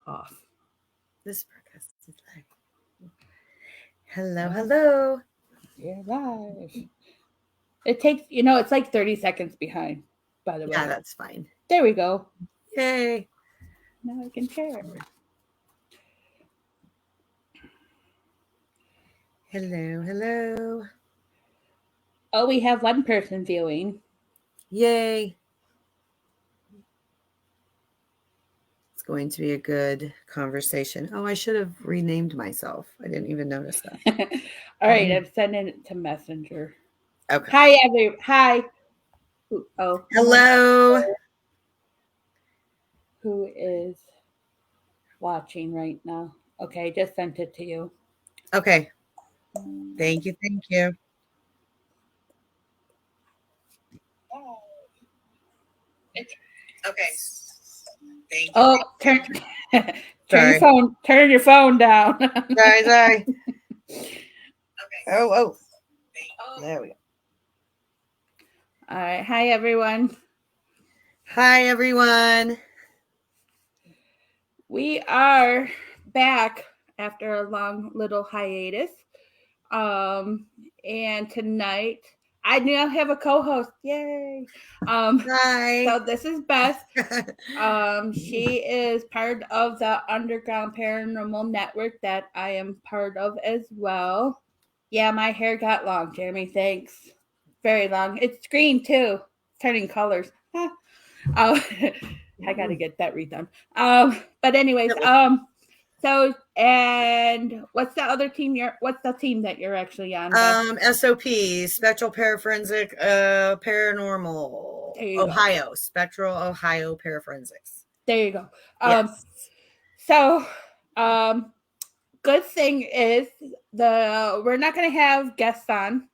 off. This broadcast is live. Hello. You're live. It takes, it's like 30 seconds behind, by the way. Yeah, that's fine. There we go. Yay. Now I can share. Hello. Oh, we have one person viewing. Yay. It's going to be a good conversation. Oh, I should have renamed myself. I didn't even notice that. All right, I'm sending it to Messenger. Okay. Hi. Oh. Hello. Who is watching right now? Okay, just sent it to you. Okay. Thank you. Okay. Thank you. Oh, turn your phone down. Sorry. Okay. Oh. There we go. All right. Hi, everyone. We are back after a long little hiatus. And tonight I now have a co-host. Yay. Hi. So this is Beth. She is part of the Underground Paranormal Network that I am part of as well. Yeah, my hair got long, Jeremy. Thanks. Very long. It's green too. Turning colors. I got to get that redone. But anyways, so, and what's the other team what's the team that you're actually on? SOP, Spectral Paraforensic Paranormal Ohio, Spectral Ohio Paraforensics. There you go. Yes. So, good thing is we're not going to have guests on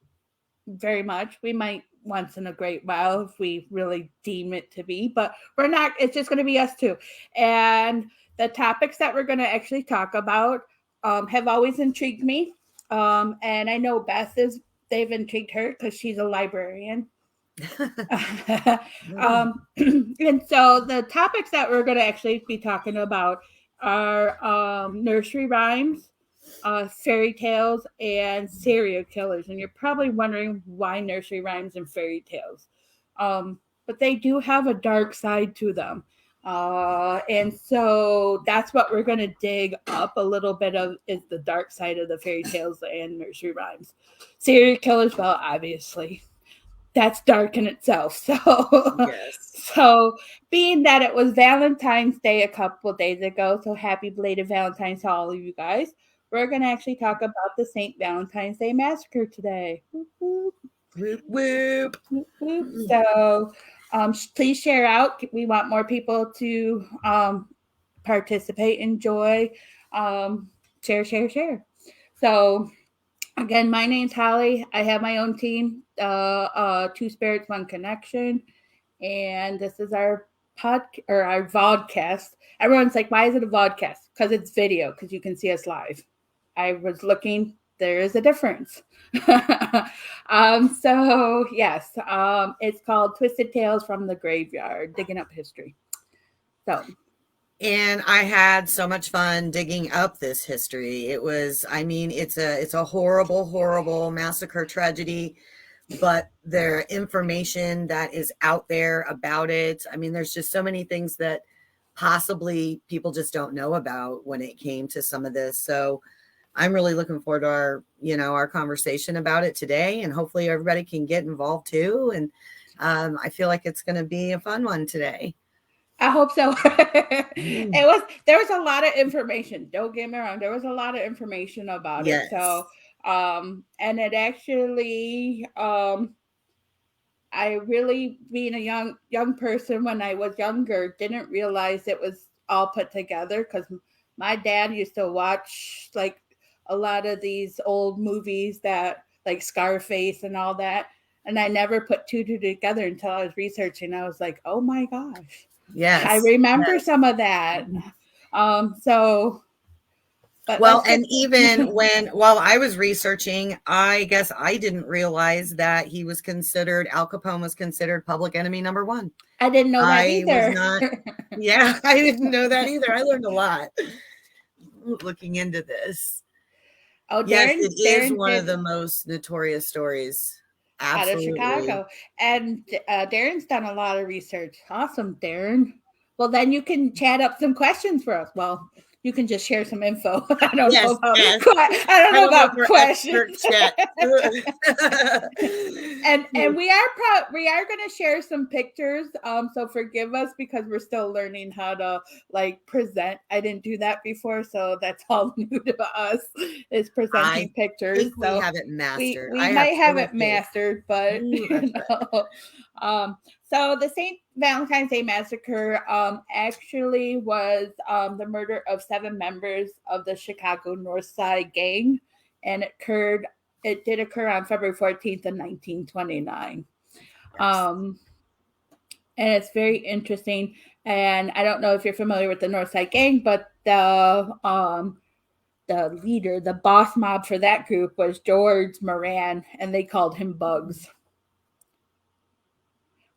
very much. We might once in a great while if we really deem it to be, but we're not. It's just going to be us two. And the topics that we're going to actually talk about have always intrigued me. And I know they've intrigued her because she's a librarian. And so the topics that we're going to actually be talking about are nursery rhymes, fairy tales, and serial killers. And you're probably wondering why nursery rhymes and fairy tales. But they do have a dark side to them. And so that's what we're going to dig up a little bit of, is the dark side of the fairy tales and nursery rhymes. Serial killers, well, obviously that's dark in itself. So, So being that it was Valentine's Day a couple of days ago, so happy belated Valentine's to all of you guys. We're going to actually talk about the St. Valentine's Day Massacre today. Whoop. So please share out. We want more people to participate, enjoy, share. So again, my name's Holly. I have my own team, Two Spirits, One Connection, and this is our our vodcast. Everyone's like, why is it a vodcast? Because it's video, because you can see us live. I was looking, there is a difference. So yes, it's called Twisted Tales from the Graveyard, Digging Up History. And I had so much fun digging up this history. It's a horrible massacre tragedy, but the information that is out there about it, there's just so many things that possibly people just don't know about when it came to some of this. So I'm really looking forward to our conversation about it today, and hopefully everybody can get involved too. And I feel like it's going to be a fun one today. I hope so. There was a lot of information. Don't get me wrong. There was a lot of information about it. So, and it actually, I really, being a young person when I was younger, didn't realize it was all put together, because my dad used to watch like a lot of these old movies that like Scarface and all that. And I never put two together until I was researching. I was like, oh my gosh. Yes. I remember some of that. So But Well, let's and get even while I was researching, I guess I didn't realize that Al Capone was considered public enemy number one. I didn't know that I was either. not, yeah, I didn't know that either. I learned a lot looking into this. Oh, Yes, Darren, it is Darren one of did the most notorious stories. out of Absolutely. Chicago, and Darren's done a lot of research. Awesome, Darren. Well, then you can chat up some questions for us. Well, you can just share some info. I don't know Yes, about yes. I don't I know don't know if about we're expert questions. chat. And we are going to share some pictures. So forgive us because we're still learning how to like present. I didn't do that before, so that's all new to us is presenting I pictures. think we So have it mastered. we I have might have total it faith. mastered, but That's you know. So the St. Valentine's Day Massacre actually was the murder of 7 members of the Chicago North Side Gang, and it did occur on February 14th of 1929. And it's very interesting. And I don't know if you're familiar with the North Side Gang, but the leader, the boss mob for that group was George Moran, and they called him Bugs.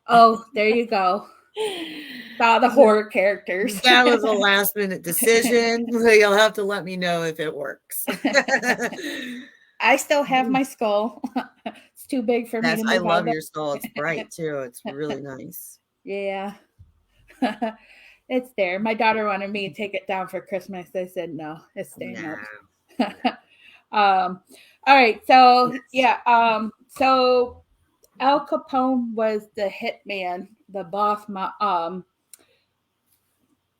Oh, there you go. Saw the horror characters. That was a last minute decision. You'll have to let me know if it works. I still have my skull. It's too big for me to I move love out. your skull. It's bright too. It's really nice. Yeah. It's there. My daughter wanted me to take it down for Christmas. I said no, it's staying up. All right. So yeah. So Al Capone was the hitman, the boss,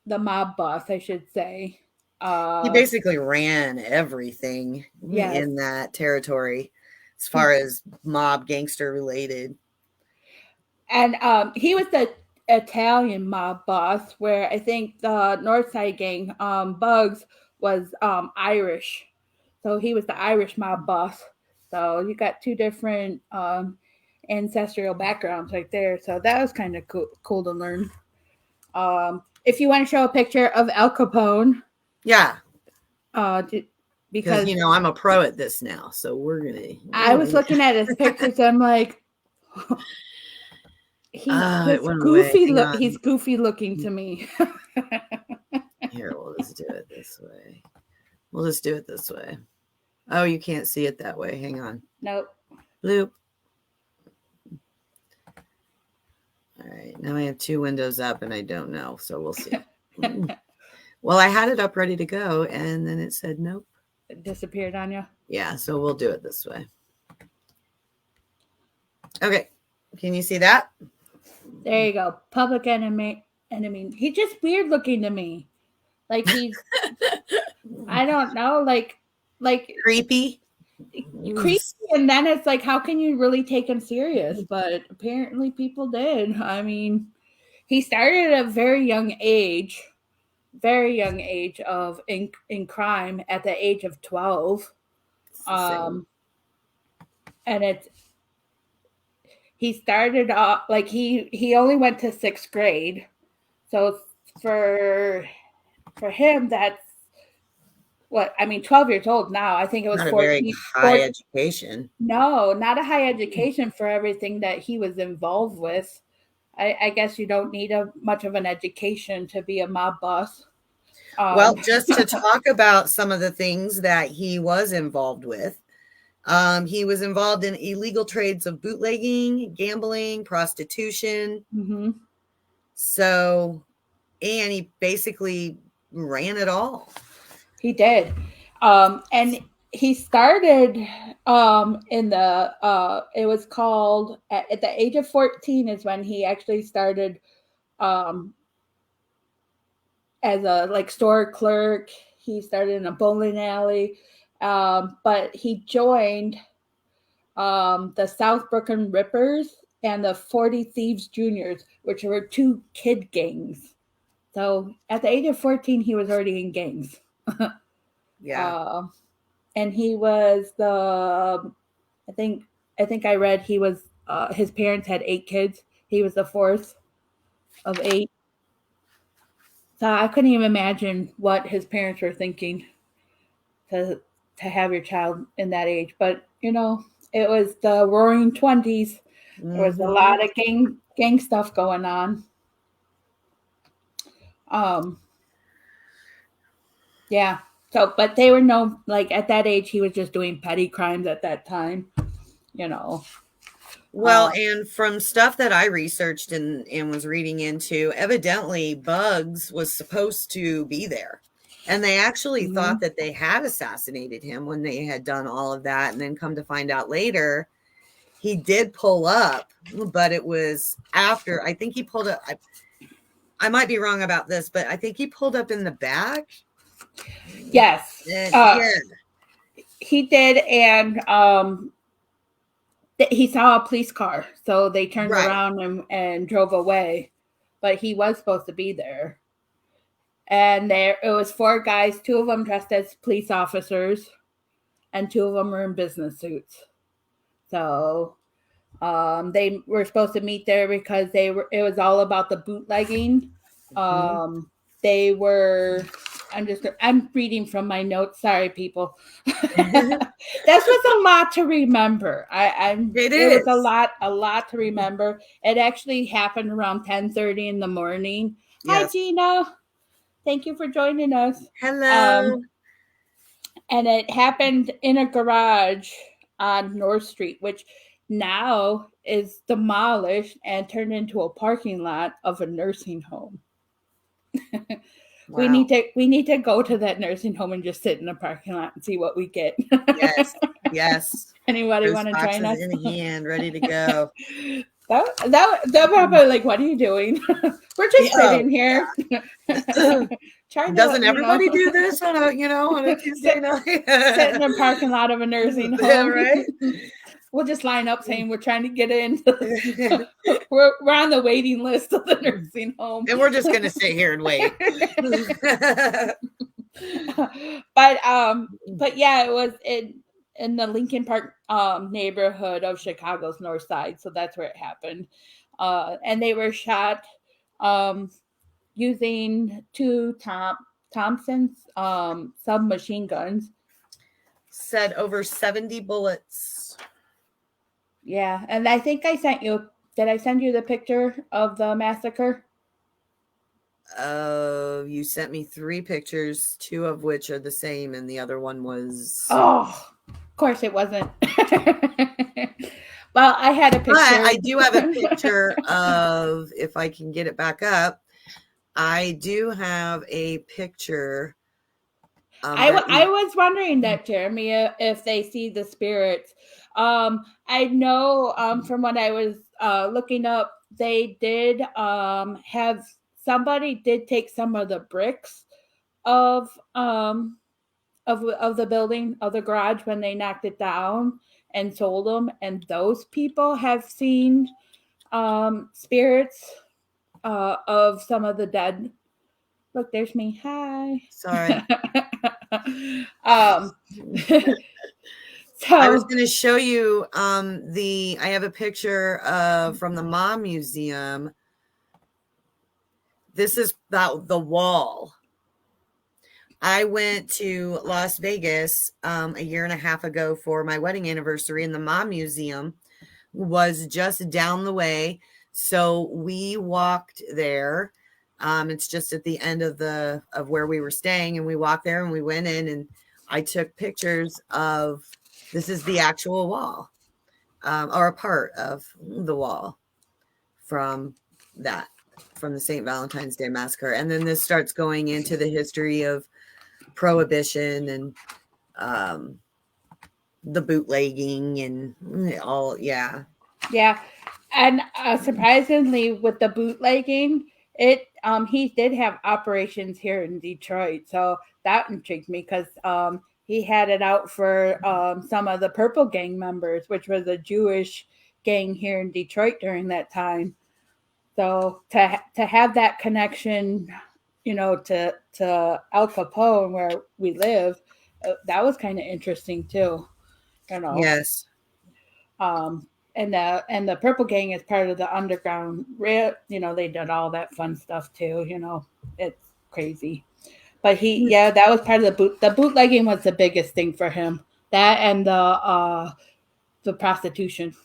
the mob boss, I should say. He basically ran everything in that territory as far as mob gangster related. And he was the Italian mob boss, where I think the North Side Gang, Bugs, was Irish. So he was the Irish mob boss. So you got 2 different ancestral backgrounds right there. So that was kind of cool to learn. If you want to show a picture of Al Capone. Yeah. Because I'm a pro at this now. So we're going to. I was looking at his pictures. I'm like, he's goofy looking to me. Here, we'll just do it this way. Oh, you can't see it that way. Hang on. Nope. Bloop. All right. Now I have 2 windows up and I don't know. So we'll see. Well, I had it up ready to go and then it said nope. It disappeared on you? Yeah. So we'll do it this way. Okay. Can you see that? There you go. Public enemy. He's just weird looking to me. Like he's, I don't know, like creepy. And then it's like, how can you really take him serious? But apparently people did. I mean, he started at a very young age of in crime at the age of 12. And he started off like he only went to 6th grade. So for him, that's 12 years old now. I think it was not 14. A very high education. No, not a high education for everything that he was involved with. I guess you don't need much of an education to be a mob boss. Well, just to talk about some of the things that he was involved with. He was involved in illegal trades of bootlegging, gambling, prostitution. Mm-hmm. So, and he basically ran it all. He did. And he started in the, it was called, at the age of 14 is when he actually started as a store clerk. He started in a bowling alley, but he joined the South Brooklyn Rippers and the 40 Thieves Juniors, which were 2 kid gangs. So at the age of 14, he was already in gangs. Yeah. And he was I think I read he was, his parents had 8 kids. He was the 4th of 8. So I couldn't even imagine what his parents were thinking. to have your child in that age. But you know, it was the Roaring 20s. There was a lot of gang stuff going on. Yeah. So, but they were no, like at that age, he was just doing petty crimes at that time. You know. Well, and from stuff that I researched and was reading into, evidently Bugs was supposed to be there. And they actually thought that they had assassinated him when they had done all of that. And then come to find out later, he did pull up, but it was after. I think he pulled up. I might be wrong about this, but I think he pulled up in the back. Yes. Yeah. He did. And he saw a police car. So they turned around and drove away. But he was supposed to be there. And it was 4 guys, 2 of them dressed as police officers, and 2 of them were in business suits. So they were supposed to meet there because it was all about the bootlegging. They were, I'm reading from my notes. Sorry, people. This was a lot to remember. It was a lot to remember. It actually happened around 10:30 in the morning. Yes. Hi, Gina. Thank you for joining us. Hello. And it happened in a garage on North Street, which now is demolished and turned into a parking lot of a nursing home. Wow. We need to go to that nursing home and just sit in the parking lot and see what we get. Yes. Anybody want to join us? In hand, ready to go. That probably like, what are you doing? We're just sitting here. Doesn't everybody do this on a Tuesday night? Sit in the parking lot of a nursing home, right? We'll just line up saying we're trying to get in. we're on the waiting list of the nursing home, and we're just gonna sit here and wait. But yeah, it was in the Lincoln Park neighborhood of Chicago's North Side. So that's where it happened. And they were shot using 2 Thompson's submachine guns. Said over 70 bullets. Yeah. And I think did I send you the picture of the massacre? You sent me 3 pictures, 2 of which are the same. And the other one was... Oh, of course it wasn't. Well, I had a picture. But I do have a picture of, if I can get it back up, I do have a picture. I was wondering that, Jeremy, if they see the spirits. I know from what I was looking up, they did have somebody did take some of the bricks of the building, of the garage, when they knocked it down and sold them, and those people have seen spirits of some of the dead. Look, there's me. Hi. Sorry. So I was going to show you I have a picture from the Mom Museum. This is about the wall. I went to Las Vegas a year and a half ago for my wedding anniversary, and the Mom Museum was just down the way. So we walked there. It's just at the end of where we were staying, and we walked there and we went in, and I took pictures of, this is the actual wall, or a part of the wall from the St. Valentine's Day Massacre. And then this starts going into the history of Prohibition and the bootlegging and all. Yeah. And surprisingly, with the bootlegging, he did have operations here in Detroit, so that intrigued me, because he had it out for some of the Purple Gang members, which was a Jewish gang here in Detroit during that time. So to have that connection, to Al Capone, where we live, that was kind of interesting too. Yes. And the Purple Gang is part of the Underground Rail. They did all that fun stuff too. It's crazy. But yeah, that was part of the bootlegging was the biggest thing for him. That and the prostitution.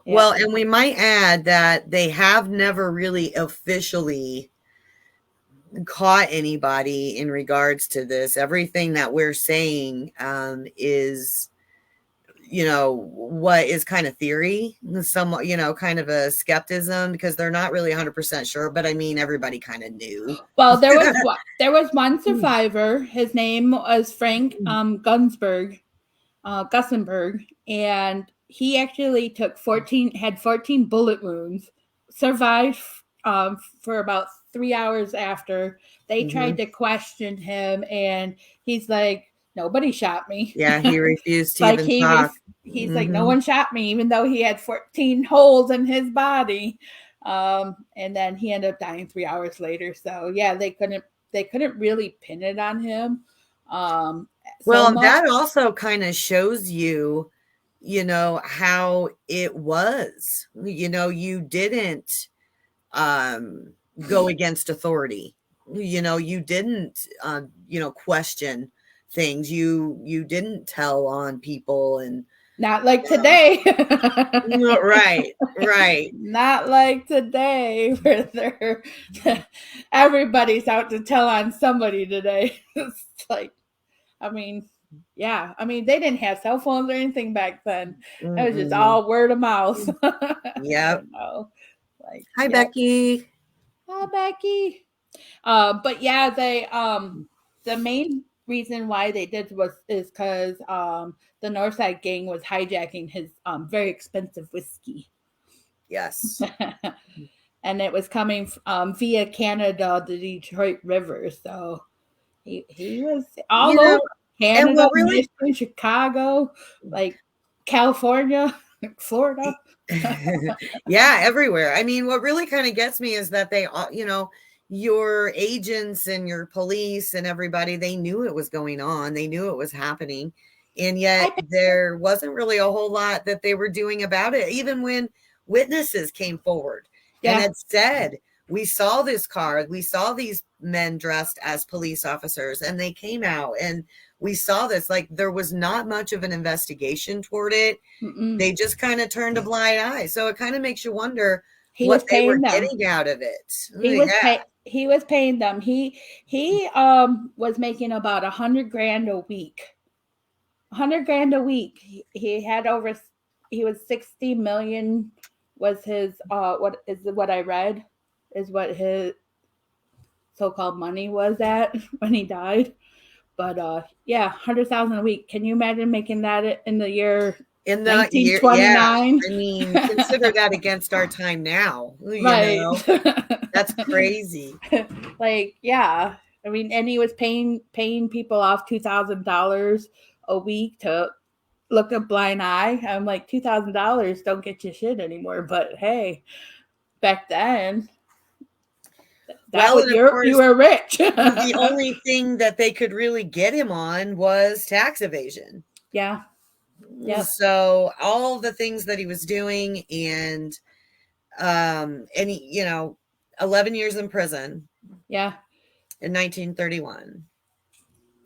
Yeah. Well, and we might add that they have never really officially caught anybody in regards to this. Everything that we're saying is, what is kind of theory, somewhat, kind of a skepticism, because they're not really 100% sure. But I mean, everybody kind of knew. Well, there was one survivor. His name was Frank Gussenberg, and he actually had 14 bullet wounds, survived for about 3 hours after. They tried to question him, and he's like, nobody shot me. Yeah, he refused to even talk. He's like, no one shot me, even though he had 14 holes in his body. And then he ended up dying 3 hours later. So yeah, they couldn't really pin it on him. Well, that also kind of shows you, how it was. You didn't go against authority. You didn't question things. You didn't tell on people, and not like today. Right. Not like today, where everybody's out to tell on somebody today. It's like, they didn't have cell phones or anything back then. It was just all word of mouth. Yep. Hi, yep. Becky. Hi, Becky. But yeah, they the main reason why they did is because the Northside Gang was hijacking his very expensive whiskey. Yes. And it was coming via Canada, the Detroit River. So he was all over Canada, really, Michigan, Chicago, like California, Florida. Yeah, everywhere. I mean, what really kind of gets me is that they, your agents and your police and everybody, they knew it was going on. They knew it was happening. And yet there wasn't really a whole lot that they were doing about it. Even when witnesses came forward and had said, we saw this car, we saw these men dressed as police officers, and they came out and we saw this. Like, there was not much of an investigation toward it. They just kind of turned a blind eye. So it kind of makes you wonder what they were getting out of it. He was paying them. He was making about $100,000 a week. $100,000 a week. He was 60 million was his what I read is what his so-called money was at when he died. But 100,000 a week. Can you imagine making that in the year 1929? I mean, consider that against our time now. Right. That's crazy. I mean, and he was paying people off $2,000 a week to look a blind eye. I'm like, $2,000 don't get you shit anymore. But hey, back then, you were rich. The only thing that they could really get him on was tax evasion. Yeah. Yeah. So all the things that he was doing, and he, 11 years in prison. Yeah. In 1931.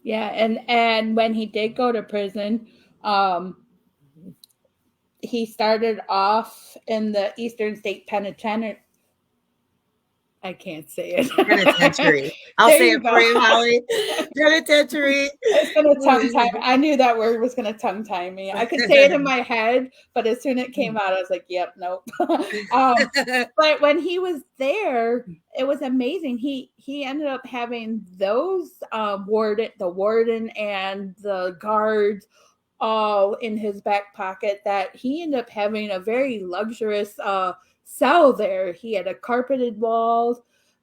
Yeah, and when he did go to prison, he started off in the Eastern State Penitentiary. I can't say it. Penitentiary. I'll say it for you, Holly. Penitentiary. It's going to tongue tie. I knew that word was going to tongue tie me. I could say it in my head, but as soon as it came out, I was like, "Yep, nope." But when he was there, it was amazing. He ended up having those the warden and the guards all in his back pocket. That he ended up having a very luxurious cell there. He had a carpeted walls,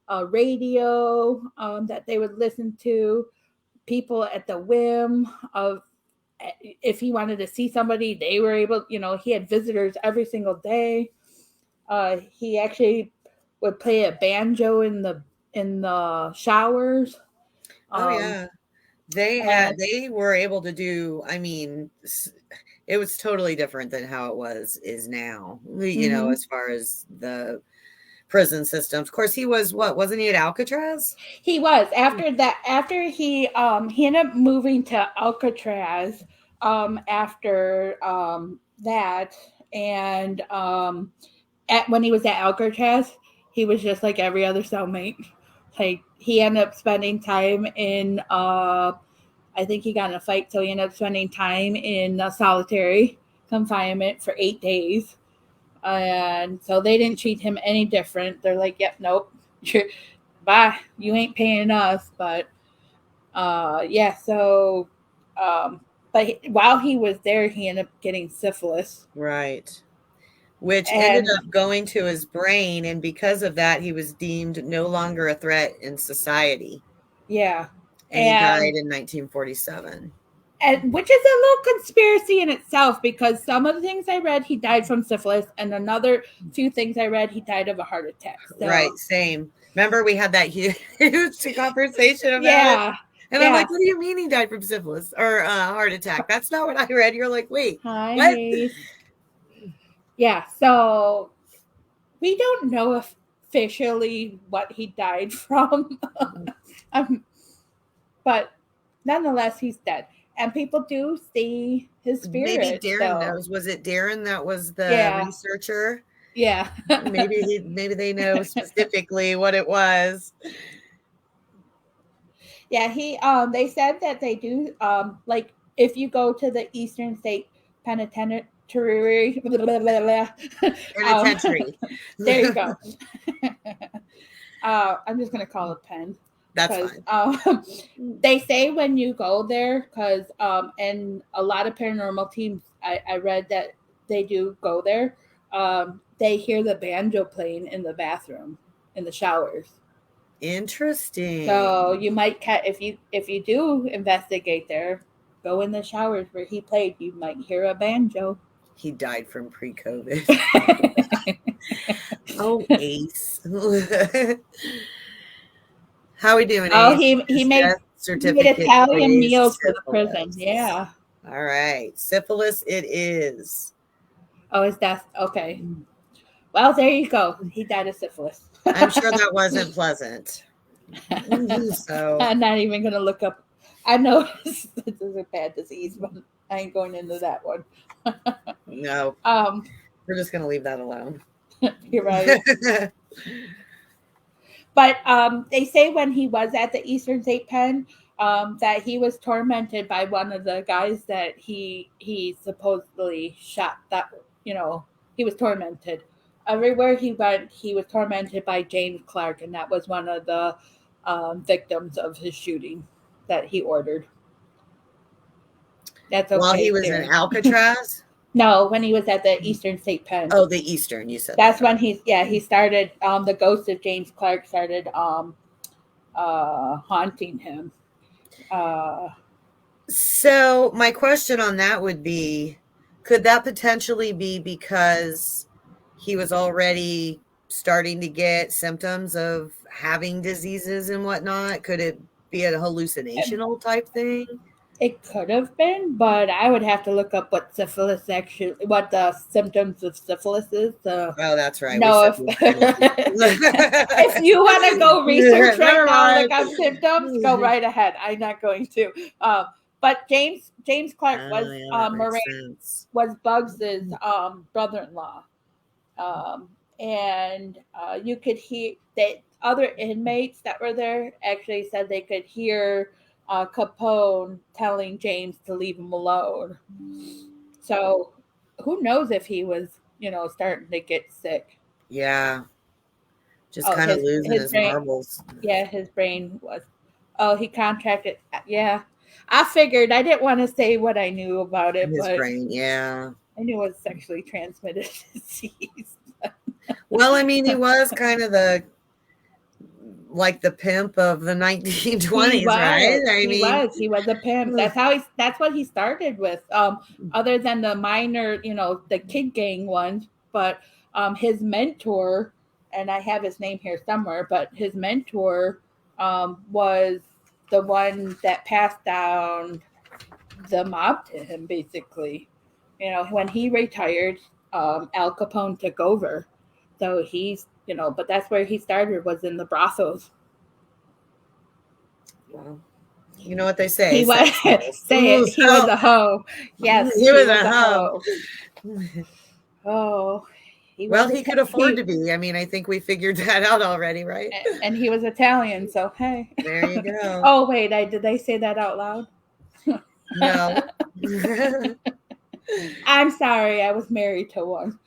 a radio that they would listen to, people at the whim of if he wanted to see somebody, they were able, he had visitors every single day. He actually would play a banjo in the showers. They were able to do, I mean, it was totally different than how is now, as far as the prison systems. Of course, he was what? Wasn't he at Alcatraz? He was after that. After he ended up moving to Alcatraz. After that, and when he was at Alcatraz, he was just like every other cellmate. Like he ended up spending time in. I think he got in a fight, so he ended up spending time in solitary confinement for 8 days. And so they didn't treat him any different. They're like, "Yep, nope, bye. You ain't paying us." But yeah. So, but while he was there, he ended up getting syphilis. Right. Which ended up going to his brain, and because of that, he was deemed no longer a threat in society. Yeah. And he died in 1947. And which is a little conspiracy in itself, because some of the things I read, he died from syphilis, and another few things I read, he died of a heart attack. So. Right, same. Remember, we had that huge conversation about it? And I'm like, what do you mean he died from syphilis or a heart attack? That's not what I read. You're like, wait, what? Yeah, so we don't know officially what he died from. But nonetheless, he's dead. And people do see his spirit. Maybe Darren knows. Was it Darren that was the researcher? Yeah. maybe they know specifically what it was. Yeah, they said that they do like if you go to the Eastern State Penitentiary. Penitentiary. There you go. I'm just gonna call it Penn. That's fine. They say when you go there, because and a lot of paranormal teams, I read that they do go there. They hear the banjo playing in the bathroom, in the showers. Interesting. So you might if you do investigate there, go in the showers where he played. You might hear a banjo. He died from pre-COVID. Oh, Ace. How are we doing? Oh, Ace? he made Italian meals for the prison. Yeah. All right, syphilis. It is. Oh, his death. Okay. Well, there you go. He died of syphilis. I'm sure that wasn't pleasant. So I'm not even going to look up. I know this is a bad disease, but I ain't going into that one. No. We're just going to leave that alone. You're right. But they say when he was at the Eastern State Pen, that he was tormented by one of the guys that he supposedly shot. That he was tormented. Everywhere he went, he was tormented by James Clark, and that was one of the victims of his shooting that he ordered. That's okay. While he was in Alcatraz? No, when he was at the Eastern State Pen. Oh, the Eastern, you said. That's when he started, the ghost of James Clark started haunting him. So my question on that would be, could that potentially be because he was already starting to get symptoms of having diseases and whatnot? Could it be a hallucinational type thing? It could have been, but I would have to look up what the symptoms of syphilis is. Oh, that's right. No, if you want to go research right now, look up symptoms, go right ahead. I'm not going to. But James Clark was Bugs's brother-in-law, and you could hear that other inmates that were there actually said they could hear Capone telling James to leave him alone. So who knows if he was, starting to get sick. Yeah. Just kind of losing his marbles. Yeah, his brain was. Oh, he contracted. Yeah. I figured. I didn't want to say what I knew about it. His brain, yeah. I knew it was sexually transmitted disease. Well, I mean, he was kind of the pimp of the 1920s, right? He was a pimp. That's what he started with. Other than the minor, the kid gang ones, but his mentor, and I have his name here somewhere, but his mentor was the one that passed down the mob to him, basically. When he retired, Al Capone took over. So he's, but that's where he started, was in the brothels. Well, you know what they say. He was sex sells. say it. Ooh, He was a hoe. Yes, he was a hoe. Oh, Well, he could afford to be. I mean, I think we figured that out already, right? And he was Italian, so hey. There you go. Oh wait, did I say that out loud? No. I'm sorry, I was married to one.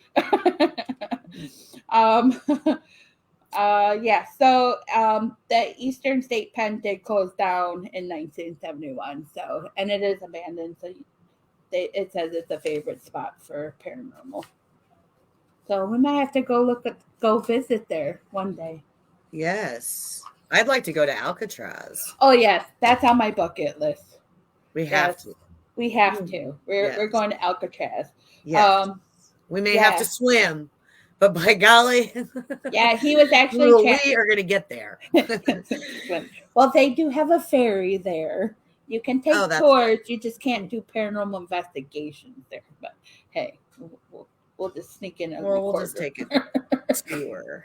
Yeah, so the Eastern State Pen did close down in 1971, so, and it is abandoned, so it says it's a favorite spot for paranormal. So we might have to go visit there one day. Yes. I'd like to go to Alcatraz. Oh yes, that's on my bucket list. We have to. We have to. We're going to Alcatraz. Yes. We may have to swim, but by golly. Yeah, he was actually. We are going to get there. Well, they do have a ferry there. You can take tours. Right. You just can't do paranormal investigations there. But hey, we'll just sneak in. We'll just take a tour.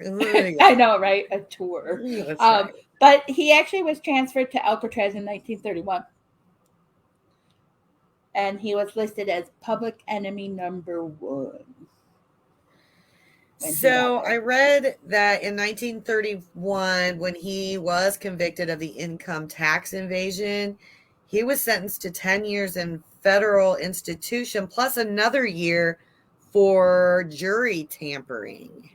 I know, right? A tour. Right. But he actually was transferred to Alcatraz in 1931. And he was listed as public enemy number 1. So I read that in 1931, when he was convicted of the income tax evasion, he was sentenced to 10 years in federal institution plus another year for jury tampering.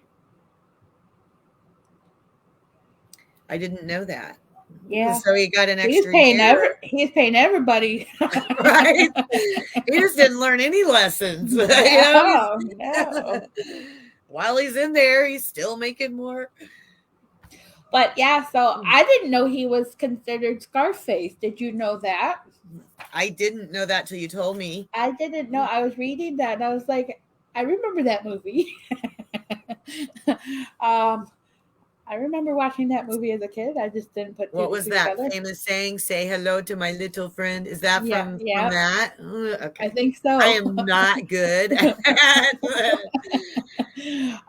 I didn't know that. Yeah. So he got an extra year. He's paying everybody. Right. He just didn't learn any lessons. No. While he's in there, he's still making more. But yeah, so I didn't know he was considered Scarface. Did you know that? I didn't know that till you told me. I didn't know. I was reading that and I was like, I remember that movie. I remember watching that movie as a kid. I just didn't put. What was that famous saying? Say hello to my little friend. Is that from that? Okay. I think so. I am not good at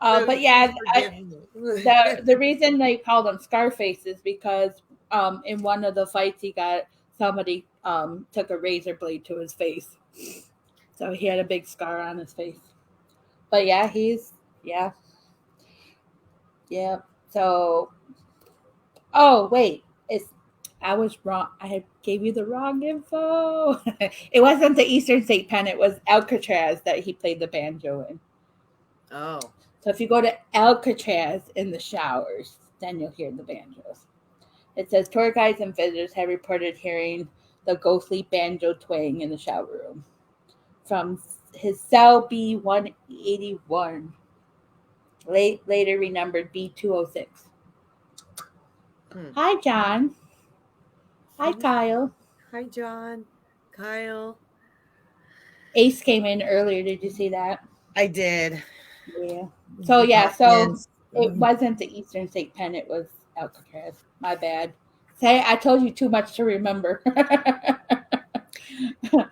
but yeah, the reason they called him Scarface is because in one of the fights somebody took a razor blade to his face. So he had a big scar on his face. But yeah, Yeah. So, oh wait, I was wrong. I gave you the wrong info. It wasn't the Eastern State Pen. It was Alcatraz that he played the banjo in. Oh. So if you go to Alcatraz in the showers, then you'll hear the banjos. It says tour guides and visitors have reported hearing the ghostly banjo twang in the shower room from his cell B181. Later renumbered B206. Hi, John. Hi, Kyle. Hi, John. Kyle. Ace came in earlier. Did you see that? I did. Yeah. So it wasn't the Eastern State Pen. It was Alcatraz. My bad. Say, I told you too much to remember.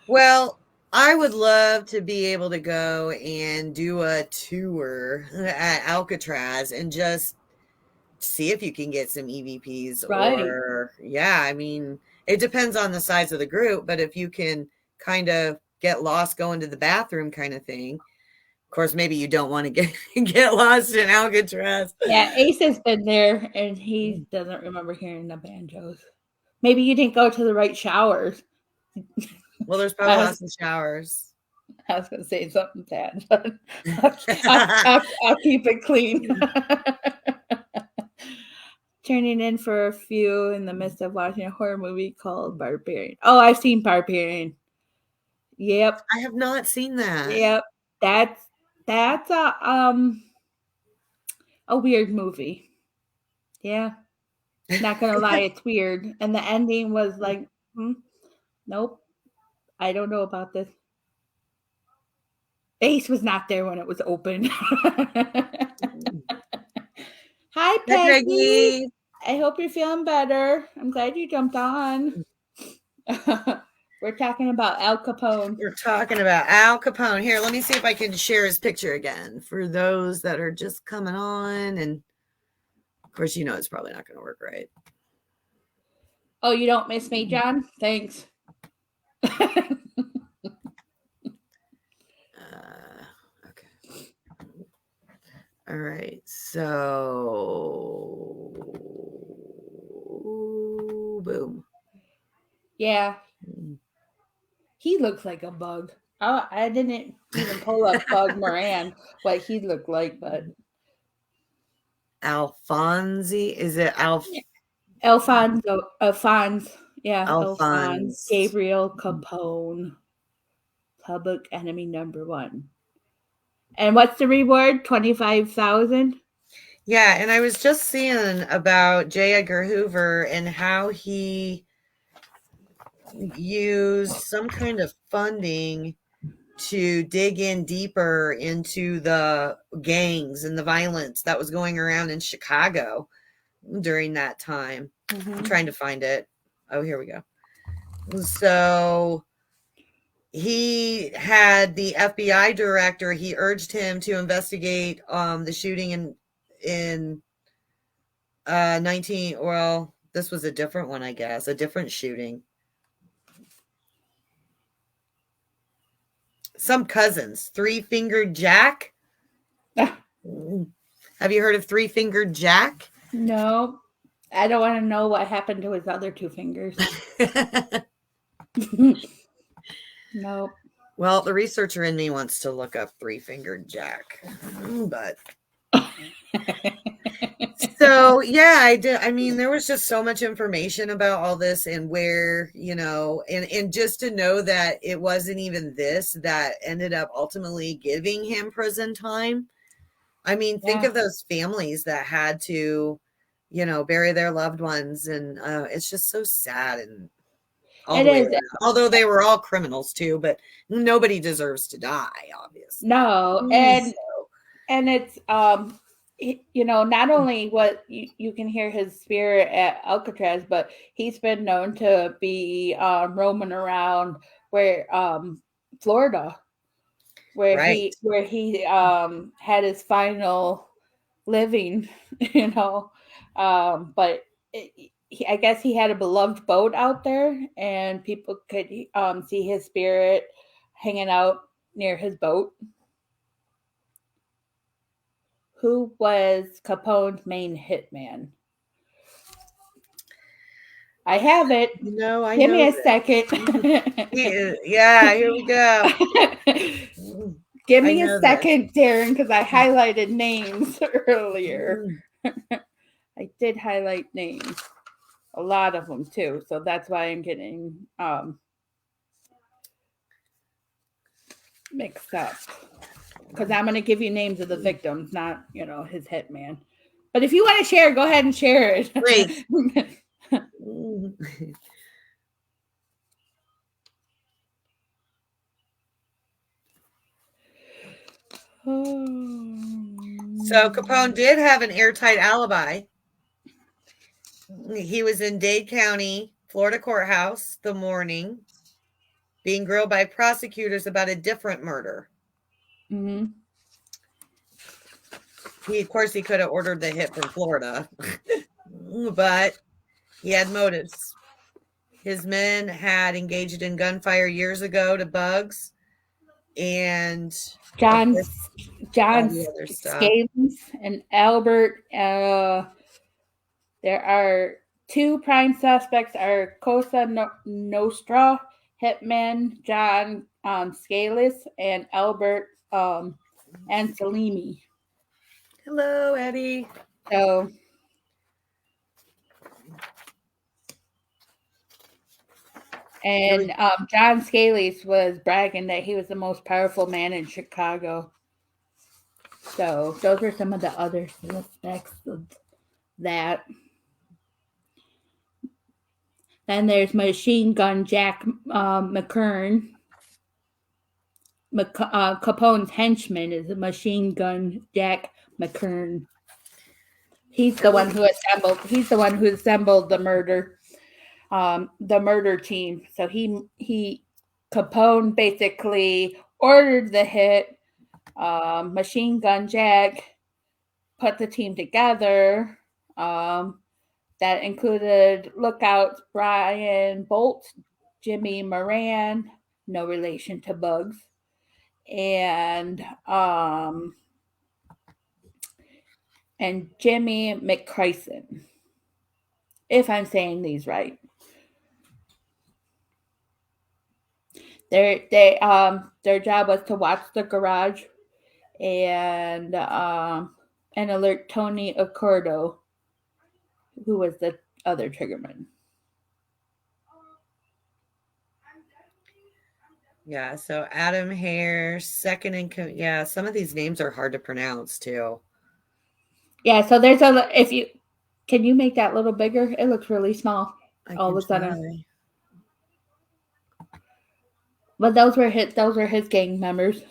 Well, I would love to be able to go and do a tour at Alcatraz and just see if you can get some EVPs. Right. I mean, it depends on the size of the group, but if you can kind of get lost going to the bathroom kind of thing. Of course, maybe you don't want to get lost in Alcatraz. Yeah, Ace has been there and he doesn't remember hearing the banjos. Maybe you didn't go to the right showers. Well, there's probably lots of showers. I was going to say something bad, but I'll keep it clean. Turning in for a few in the midst of watching a horror movie called Barbarian. Oh, I've seen Barbarian. Yep. I have not seen that. Yep. That's a weird movie. Yeah. Not going to lie, it's weird. And the ending was like, nope. I don't know about this. Ace was not there when it was open. Hi, Peggy. I hope you're feeling better. I'm glad you jumped on. We're talking about Al Capone. We're talking about Al Capone. Here, let me see if I can share his picture again for those that are just coming on. And Of course, you know it's probably not going to work right. Oh, you don't miss me, John? Thanks. Okay. All right. So, boom. Yeah. He looks like a bug. Oh, I didn't even pull up Bug Moran, what he looked like, but Alfonsi? Is it Alphonse, yeah, Alphonse, Alphonse? Gabriel Capone, public enemy number one. And what's the reward? 25,000. Yeah, and I was just seeing about J. Edgar Hoover and how he used some kind of funding to dig in deeper into the gangs and the violence that was going around in Chicago during that time. I'm trying to find it. Oh, here we go. So he had the FBI director, he urged him to investigate the shooting in 19, well, this was a different one, I guess, a different shooting. Some cousins, Three Fingered Jack. Have you heard of Three Fingered Jack? No, I don't want to know what happened to his other two fingers. Nope. Well, the researcher in me wants to look up Three Fingered Jack, but so yeah, I did. I mean, there was just so much information about all this and where, you know, and just to know that it wasn't even this that ended up ultimately giving him prison time. I mean, think of those families that had to, you know, bury their loved ones, and it's just so sad and all It the way is. around. Although they were all criminals too, but nobody deserves to die, obviously. No, and it's you know, not only what you can hear his spirit at Alcatraz, but he's been known to be roaming around where Florida, where Right. he had his final living, you know. But I guess he had a beloved boat out there, and people could see his spirit hanging out near his boat. Who was Capone's main hitman? I have it. No, I Give know me a this. second. Yeah, here we go. Give me a second, Darren, because I highlighted names earlier. I did highlight names, a lot of them too, so that's why I'm getting mixed up. Because I'm going to give you names of the victims, not, you know, his hitman. But if you want to share, go ahead and share it. Please. So Capone did have an airtight alibi. He was in Dade County, Florida courthouse the morning, being grilled by prosecutors about a different murder. Mm-hmm. Of course, he could have ordered the hit from Florida, but he had motives. His men had engaged in gunfire years ago to bugs, and John Scalise and Albert. There are two prime suspects: are Cosa Nostra hitman John Scalise and Albert Anselmi. Hello, Eddie. So, and John Scalise was bragging that he was the most powerful man in Chicago. So those are some of the other suspects of that. Then there's Machine Gun Jack McKern. Capone's henchman is Machine Gun Jack McKern. He's the one who assembled. He's the one who assembled the murder team. So Capone basically ordered the hit. Machine Gun Jack put the team together. That included Lookouts Brian Bolt, Jimmy Moran, no relation to Bugs, and Jimmy McCryson, if I'm saying these right. Their job was to watch the garage and alert Tony Accordo, who was the other triggerman. Yeah, so Adam Hare, second in yeah, some of these names are hard to pronounce too. Yeah, so there's can you make that a little bigger? It looks really small all of a sudden. But those were his gang members.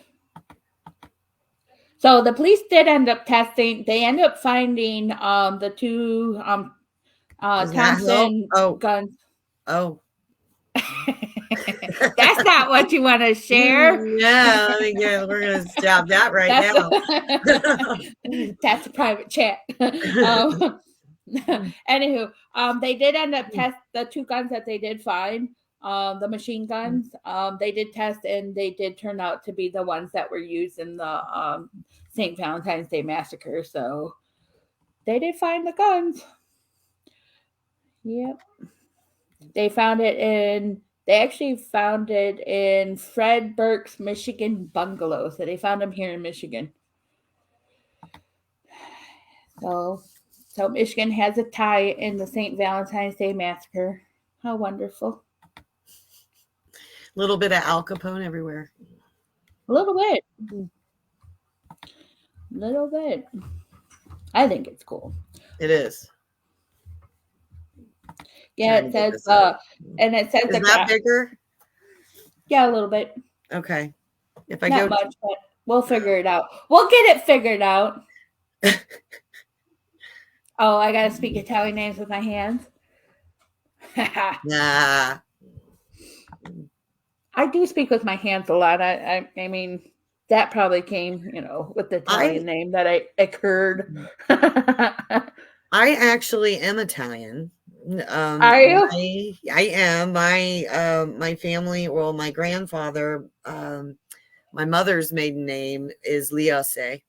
So the police did end up testing. They ended up finding the two Thompson guns. Oh. That's not what you want to share. Yeah, we're gonna stop that right now. That's a private chat. Anywho, they did end up test the two guns that they did find. The machine guns, they did test, and they did turn out to be the ones that were used in the St. Valentine's Day massacre. So they did find the guns. Yep. They actually found it in Fred Burke's Michigan bungalow. So they found him here in Michigan. So Michigan has a tie in the St. Valentine's Day massacre. How wonderful. A little bit of Al Capone everywhere. A little bit. Little bit. I think it's cool. It is. Yeah, it says, and it says is that bigger? Yeah, a little bit. Okay. If I not much, but we'll figure it out. We'll get it figured out. Oh, I gotta speak Italian names with my hands. Nah. I do speak with my hands a lot. I mean, that probably came, with the Italian name that I occurred. I actually am Italian. Are you? I am. My family, well, my grandfather, my mother's maiden name is Liose.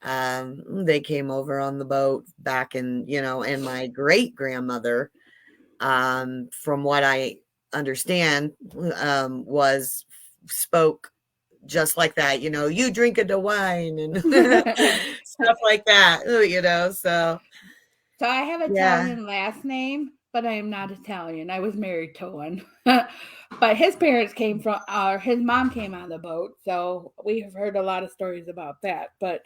They came over on the boat back in, and my great grandmother, from what I understand, spoke just like that, you drink the wine and stuff like that, So I have Italian last name, but I am not Italian. I was married to one. But his parents came from, his mom came on the boat. So we have heard a lot of stories about that. But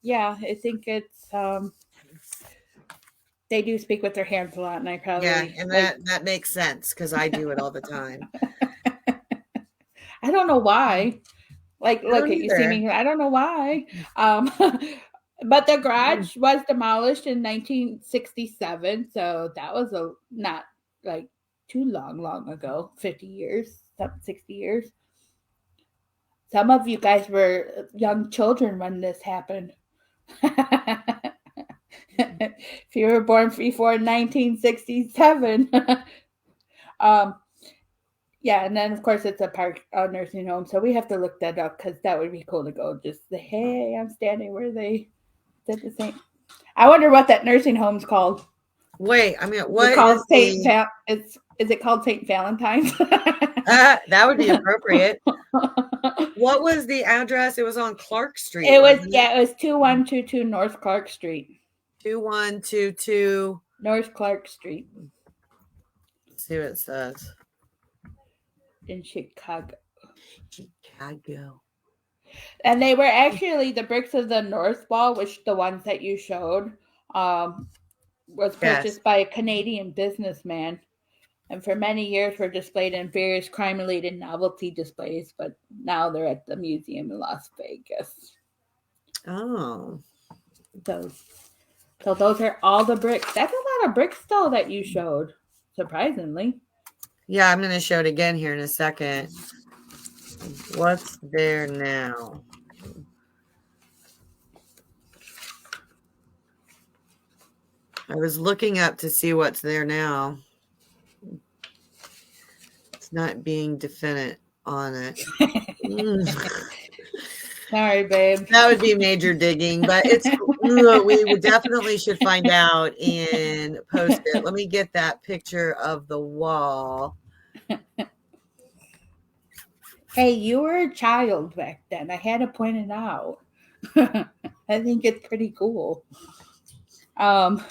yeah, I think it's, they do speak with their hands a lot. And I probably. Yeah, and that makes sense because I do it all the time. I don't know why. Look at you see me here. I don't know why. But the garage was demolished in 1967, so that was not too long ago, 50 years, 60 years. Some of you guys were young children when this happened. If you were born before 1967. Yeah, and then of course it's a nursing home, so we have to look that up because that would be cool to go just say, hey, I'm standing where they did the same. I wonder what that nursing home's called. Wait, I mean, what is it called St. Valentine's? That would be appropriate. What was the address? It was on Clark Street. It was 2122 North Clark Street. 2122 North Clark Street. Let's see what it says. In Chicago. And they were actually the bricks of the north wall, which the ones that you showed, was purchased by a Canadian businessman, and for many years were displayed in various crime-related novelty displays. But now they're at the museum in Las Vegas. Oh, so those are all the bricks. That's a lot of bricks, though, that you showed. Surprisingly. Yeah, I'm going to show it again here in a second. What's there now? I was looking up to see what's there now. It's not being definite on it. Sorry, babe. That would be major digging, but it's we definitely should find out and post it. Let me get that picture of the wall. Hey, you were a child back then. I had to point it out. I think it's pretty cool. Um,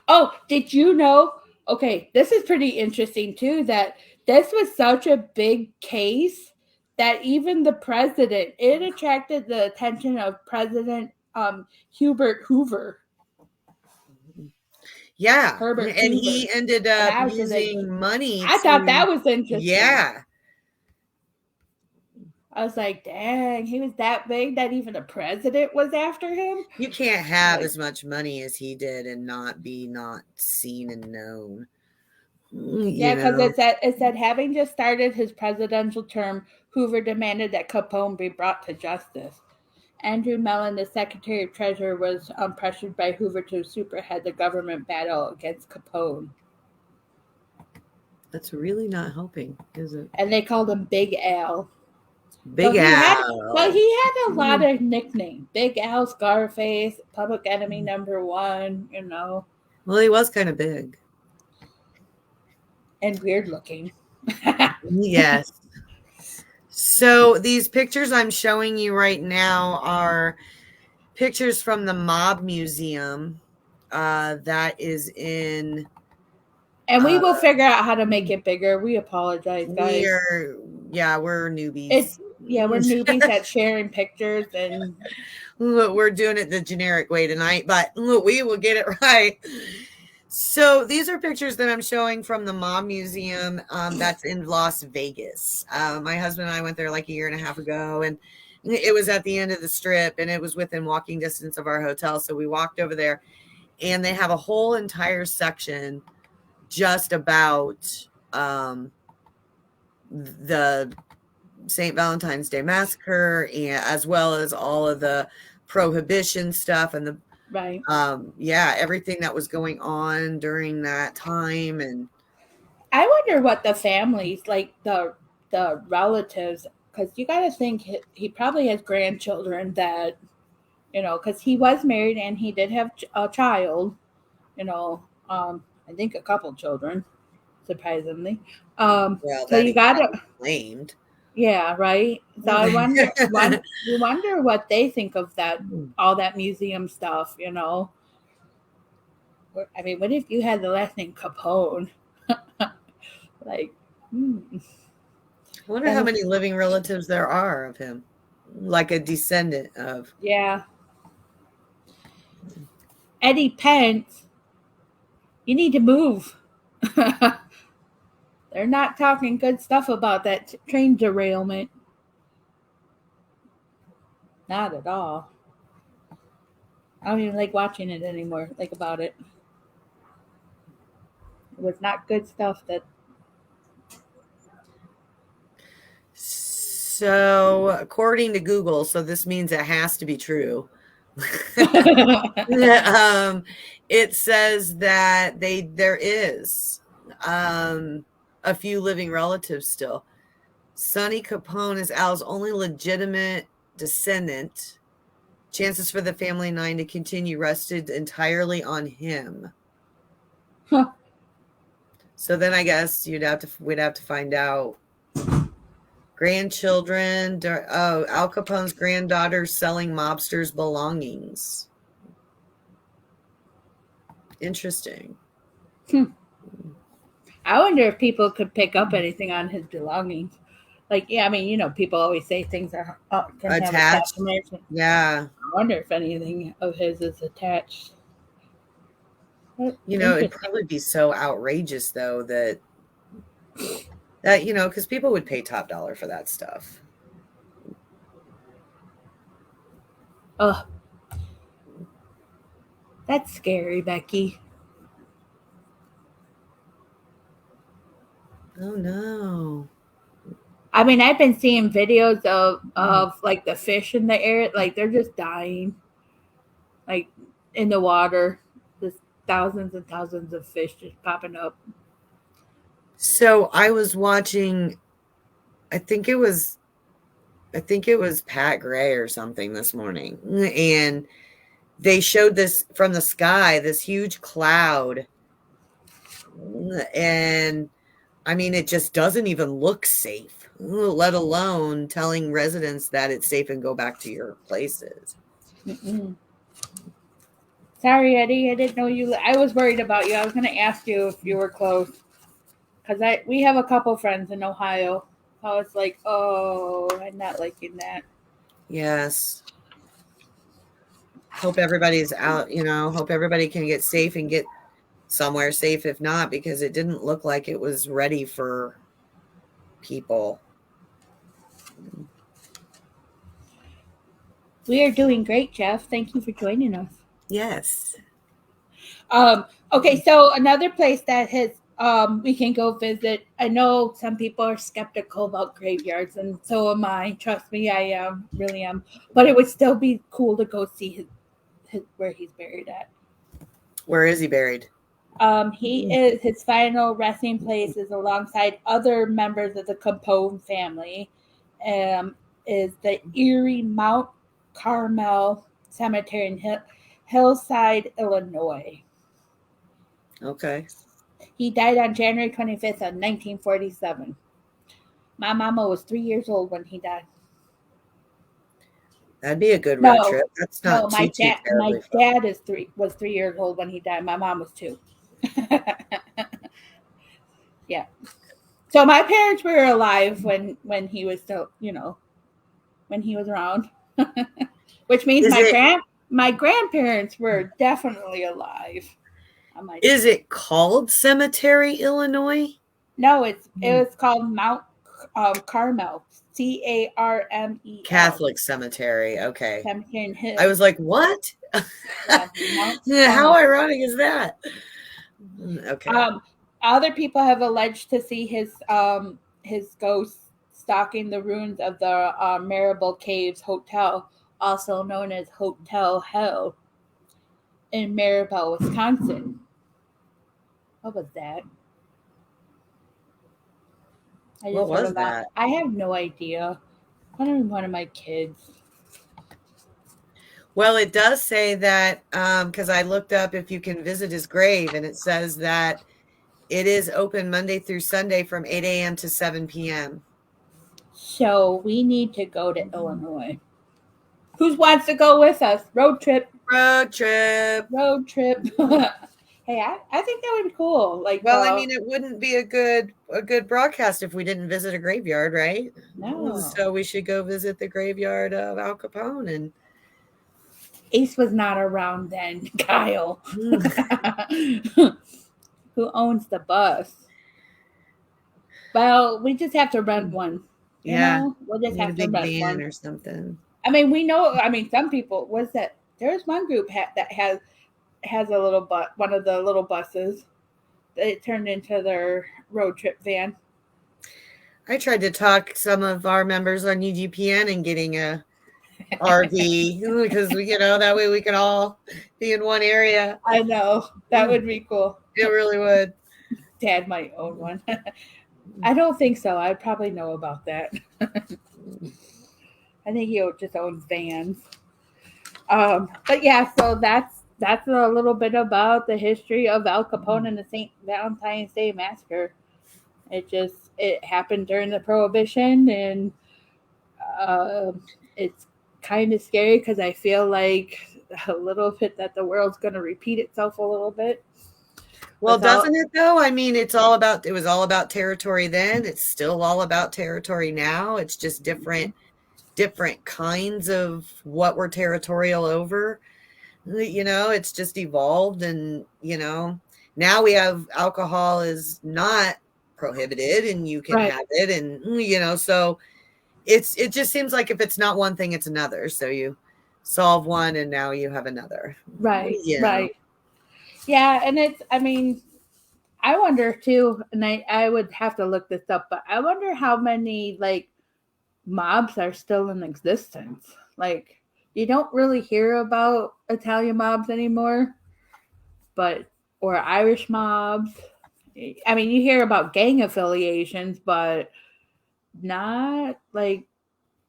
oh, did you know? Okay, this is pretty interesting too. That this was such a big case that even the president, it attracted the attention of President Hubert Hoover. Yeah, Herbert and Hoover. he ended And up I was like, using money I thought that to, was interesting. yeah. I was like, dang, he was that big that even the president was after him. You can't have Like, as much money as he did and not be not seen and known. yeah, because it said having just started his presidential term, Hoover demanded that Capone be brought to justice. Andrew Mellon, the Secretary of Treasury, was pressured by Hoover to superhead the government battle against Capone. That's really not helping, is it? And they called him Big Al. Big Al. He had a lot of nicknames. Big Al, Scarface, Public Enemy #1, you know. Well, he was kind of big. And weird looking. Yes. So these pictures I'm showing you right now are pictures from the Mob Museum that is in... And we will figure out how to make it bigger. We apologize, guys. We're newbies. We're newbies at sharing pictures, and we're doing it the generic way tonight, but we will get it right. So these are pictures that I'm showing from the Mob Museum that's in Las Vegas. My husband and I went there like a year and a half ago, and it was at the end of the Strip, and it was within walking distance of our hotel. So we walked over there, and they have a whole entire section just about the St. Valentine's Day Massacre, and as well as all of the prohibition stuff and the right. Everything that was going on during that time. And I wonder what the families, like the relatives, because you got to think he probably has grandchildren that, you know, because he was married and he did have a child, you know, I think a couple children, surprisingly. So you got to blamed. Yeah, right. So I wonder what they think of that, all that museum stuff, you know. I mean, what if you had the last name Capone? Like, I wonder how many living relatives there are of him, like a descendant of. Yeah. Eddie Pence, you need to move. They're not talking good stuff about that train derailment. Not at all. I don't even like watching it anymore. Like about it. It was not good stuff. So according to Google, so this means it has to be true. It says that there is a few living relatives still. Sonny Capone is Al's only legitimate descendant. Chances for the family line to continue rested entirely on him. Huh. So then I guess we'd have to find out. Grandchildren. Oh, Al Capone's granddaughter selling mobsters' belongings. Interesting. I wonder if people could pick up anything on his belongings. Like, yeah, I mean, you know, people always say things are can attached. Yeah. I wonder if anything of his is attached. You know, it'd probably be so outrageous, though, that you know, because people would pay top dollar for that stuff. Oh, that's scary, Becky. Oh no. I mean, I've been seeing videos of like the fish in the air, like they're just dying, like in the water. Just thousands and thousands of fish just popping up. So I was watching, I think it was Pat Gray or something this morning, and they showed this from the sky, this huge cloud, and I mean, it just doesn't even look safe, let alone telling residents that it's safe and go back to your places. Mm-mm. Sorry, Eddie. I didn't know you. I was worried about you. I was going to ask you if you were close because we have a couple friends in Ohio. I was like, oh, I'm not liking that. Yes. Hope everybody's out, hope everybody can get safe and get somewhere safe if not, because it didn't look like it was ready for people. We are doing great, Jeff. Thank you for joining us. Yes. Okay, so another place that has we can go visit. I know some people are skeptical about graveyards, and so am I. Trust me, I really am. But it would still be cool to go see his where he's buried at. Where is he buried? His final resting place is alongside other members of the Capone family. Is the Erie Mount Carmel Cemetery in Hillside, Illinois. Okay. He died on January 25th of 1947. My mama was 3 years old when he died. That'd be a good road trip. That's not my too dad. My dad was 3 years old when he died. My mom was 2. Yeah. So my parents were alive when he was still, when he was around, which means my grandparents were definitely alive. Is it called Cemetery, Illinois? No, it was called Mount Carmel, Carmel. Catholic Cemetery. Okay. Cemetery in Hill. I was like, what? How ironic is that? Okay. Other people have alleged to see his ghost stalking the ruins of the Marable Caves Hotel, also known as Hotel Hell, in Marable, Wisconsin. What was that? What was that? I have no idea. One of my kids. Well, it does say that because I looked up if you can visit his grave, and it says that it is open Monday through Sunday from 8 a.m. to 7 p.m. So we need to go to Illinois. Who wants to go with us? Road trip. Road trip. Road trip. Hey, I think that would be cool. Like, well, I mean, it wouldn't be a good broadcast if we didn't visit a graveyard, right? No. So we should go visit the graveyard of Al Capone. And Ace was not around then, Kyle. Who owns the bus? Well, we just have to rent one. We'll just have to rent one or something. I mean, we know. I mean, some people. What's that? There's one group that has a little one of the little buses that it turned into their road trip van. I tried to talk some of our members on UGPN and getting a RV because that way we can all be in one area. I know that would be cool. It really would. Dad might own one. I don't think so. I probably know about that. I think he just owns vans. But yeah, so that's a little bit about the history of Al Capone and the St. Valentine's Day Massacre. It happened during the Prohibition, and it's kind of scary because I feel like a little bit that the world's going to repeat itself a little bit. Well, doesn't it though? I mean, it was all about territory then. It's still all about territory now. It's just different kinds of what we're territorial over. It's just evolved, and now we have alcohol is not prohibited and you can have it, and so it just seems like if it's not one thing, it's another. So you solve one and now you have another. Right. Yeah, and I wonder too, and I would have to look this up, but I wonder how many like mobs are still in existence. Like you don't really hear about Italian mobs anymore, but or Irish mobs. I mean, you hear about gang affiliations, but not like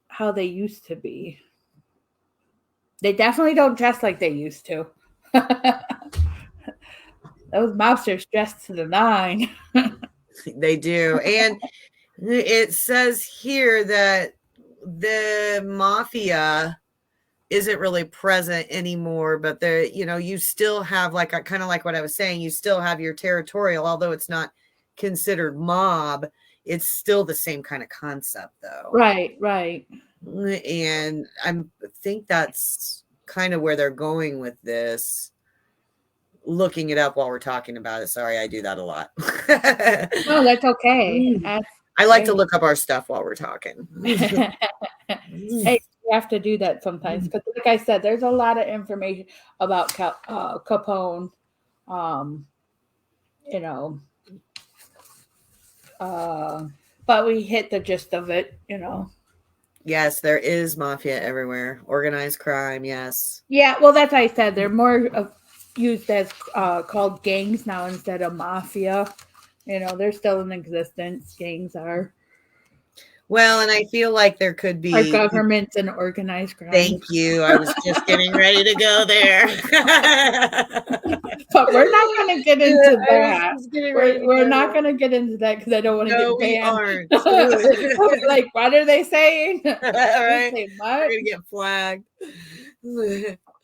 how they used to be. They definitely don't dress like they used to. Those mobsters dress to the nine. They do. And it says here that the mafia isn't really present anymore, but you still have like kind of like what I was saying, you still have your territorial, although it's not considered mob, it's still the same kind of concept though. Right. And I think that's kind of where they're going with this. Looking it up while we're talking about it. Sorry, I do that a lot. No, that's okay. I like to look up our stuff while we're talking. Hey, you have to do that sometimes because, like I said, there's a lot of information about Capone. But we hit the gist of it. Yes, there is mafia everywhere. Organized crime, yes. Yeah, well, that's how I said. They're more used as called gangs now instead of mafia. They're still in existence. Gangs are. Well, and I feel like there could be our government and organized crime. Thank you. I was just getting ready to go there. But we're not going to get into that. We're not going to get into that because I don't want to get banned. I was like, what are they saying? Right. Say, what? We're going to get flagged.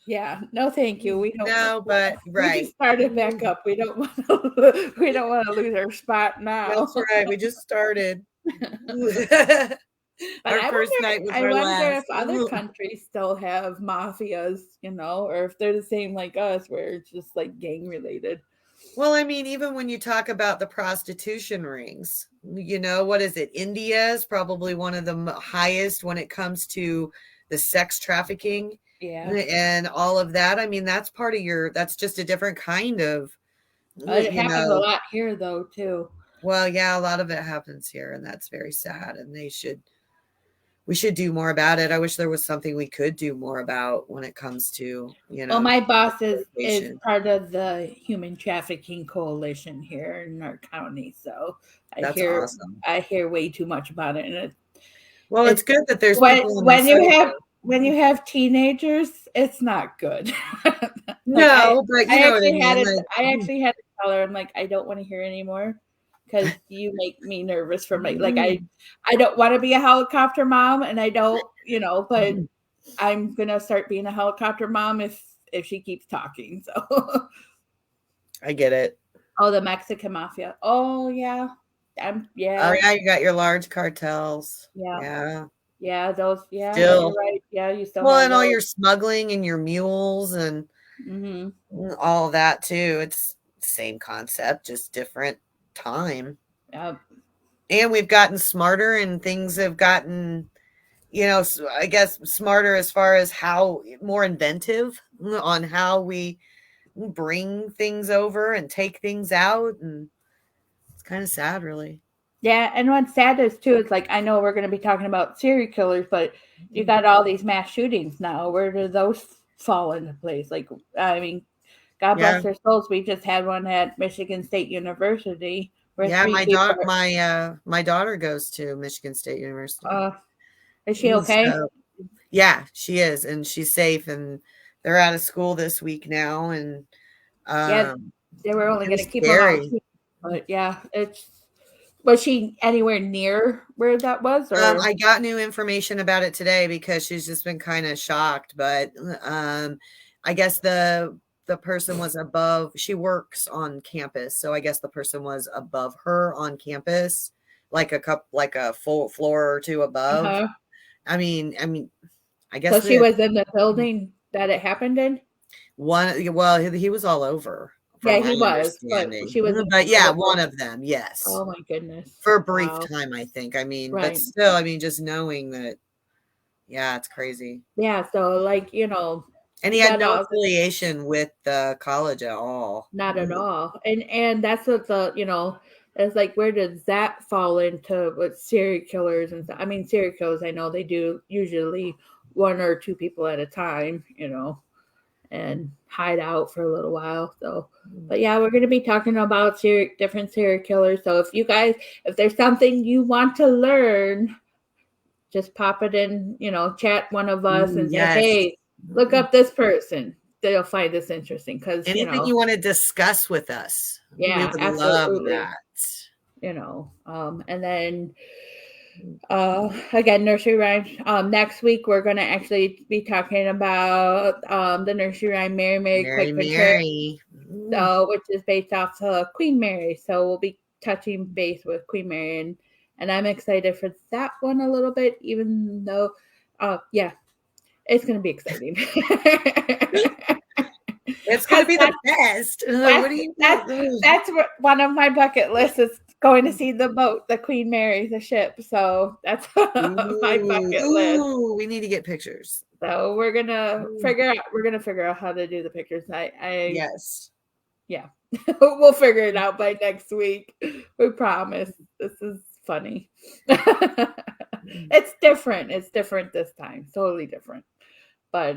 Yeah, no, thank you. We don't. No, but right. We just started back up. We don't want to. We don't want to lose our spot now. That's right. We just started. Our first night was our last. I wonder if other countries still have mafias, or if they're the same like us, where it's just like gang related. Well, I mean, even when you talk about the prostitution rings, what is it? India is probably one of the highest when it comes to the sex trafficking. Yeah. And all of that. I mean, that's part of that's just a different kind of. It happens a lot here, though, too. Well, yeah, a lot of it happens here, and that's very sad. And we should do more about it. I wish there was something we could do more about when it comes to, Well, my boss is part of the Human Trafficking Coalition here in our county, so that's awesome. I hear way too much about it, and it's good that there's when you have teenagers, it's not good. No, but I actually had to tell her, I'm like, I don't want to hear anymore because you make me nervous for I don't want to be a helicopter mom, and I don't, but I'm gonna start being a helicopter mom if she keeps talking. So I get it. Oh, the Mexican mafia. Oh yeah. Oh yeah, you got your large cartels. Yeah. Yeah, those. Yeah, still, you're right. Yeah, you still. Well, and all your smuggling and your mules and all that too. It's the same concept, just different time. Yep. And we've gotten smarter, and things have gotten, I guess smarter as far as how more inventive on how we bring things over and take things out, and it's kind of sad, really. Yeah, and what's sad is too, it's like I know we're going to be talking about serial killers, but you got all these mass shootings now. Where do those fall into place? Like, I mean, God bless their souls. We just had one at Michigan State University. Yeah, my daughter goes to Michigan State University. Is she okay? Yeah, she is, and she's safe, and they're out of school this week now, and they were only going to keep her out. But yeah, was she anywhere near where that was? Or? I got new information about it today because she's just been kind of shocked. But I guess the person was above. She works on campus, so I guess the person was above her on campus, like a full floor or two above. Uh-huh. I mean, I guess. So she was in the building that it happened in. Well, he was all over. Yeah, he was, but she was. But yeah, one of them, yes. Oh my goodness! For a brief time, I think. I mean, but still, just knowing that, yeah, it's crazy. Yeah, so And he had But, no affiliation with the college at all. not at all. And that's what it's like, where does that fall into with serial killers and stuff? I mean, serial killers, I know they do usually one or two people at a time, and hide out for a little while. So, but yeah, we're going to be talking about different serial killers. So if there's something you want to learn, just pop it in, chat one of us and say, Yes. hey, look up this person. They'll find this interesting because anything you want to discuss with us. Yeah, we would absolutely. love that. And then again, nursery rhymes. Next week we're gonna actually be talking about the nursery rhyme Mary Mary Quick Mary. So, which is based off of Queen Mary. So we'll be touching base with Queen Mary, and I'm excited for that one a little bit, even though it's gonna be exciting. It's gonna be the best. That's one of my bucket lists is going to see the boat, the Queen Mary, the ship. So that's my bucket list. We need to get pictures. So we're gonna figure out how to do the pictures. Yes. Yeah. We'll figure it out by next week. We promise. This is funny. It's different. It's different this time. Totally different. But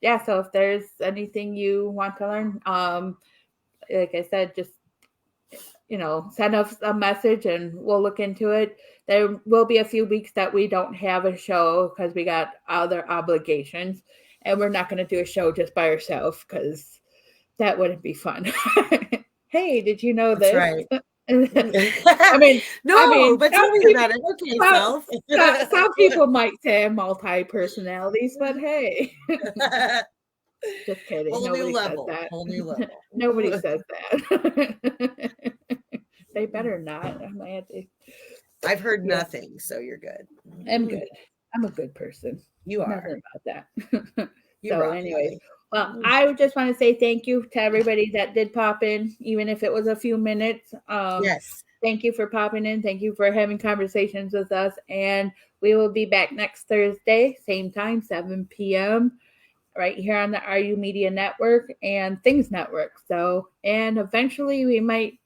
yeah, so if there's anything you want to learn, like I said, just send us a message and we'll look into it. There will be a few weeks that we don't have a show because we got other obligations, and we're not going to do a show just by ourselves because that wouldn't be fun. Hey, did you know this? That's right. I mean, but tell me about it. Okay, some people might say I'm multi-personalities, but hey. Just kidding. Whole Nobody new level. says that. Whole new level. Nobody says that. They better not. I've heard nothing, so you're good. I'm good. I'm a good person. You are. Nothing about that. So anyway, well, I just want to say thank you to everybody that did pop in, even if it was a few minutes. Yes. Thank you for popping in. Thank you for having conversations with us. And we will be back next Thursday, same time, 7 p.m., right here on the RU Media Network and Things Network. So, and eventually we might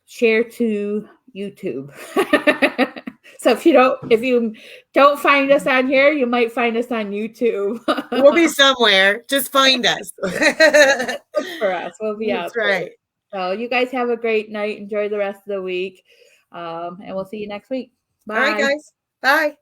share to YouTube. So if you don't find us on here, you might find us on YouTube. We'll be somewhere. Just find us. Look for us. We'll be out. That's right. So you guys have a great night. Enjoy the rest of the week. And we'll see you next week. Bye. All right, guys. Bye.